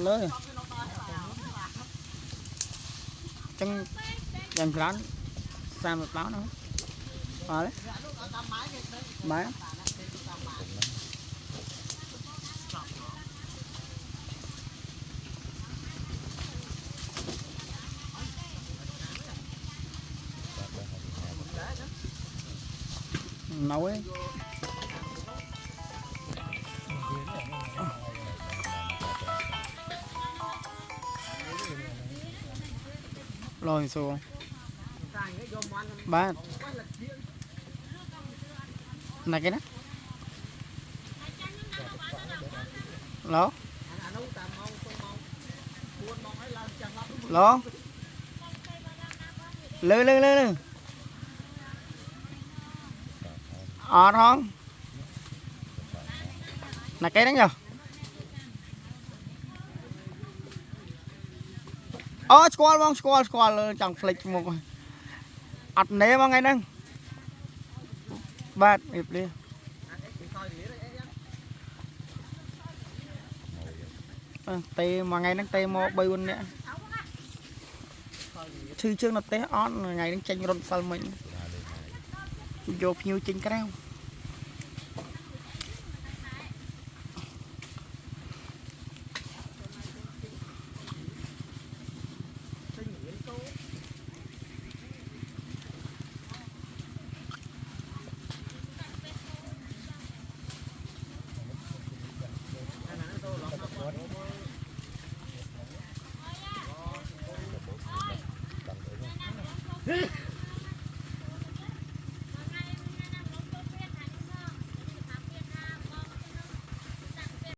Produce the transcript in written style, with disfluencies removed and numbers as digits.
lưới chân dần rắn sao một báo nữa đấy máy nấu ấy rồi xuống ba này cái đó lố lố lư lư lư lư không là cái đó nhờ squall chẳng flick một ắt nế mà ngay nâng bát hiệp đi tê mà ngay nâng tê mò bay luôn nè thư chương nó té on ngày nâng tranh rôn sal mình vô nhiều chinh cao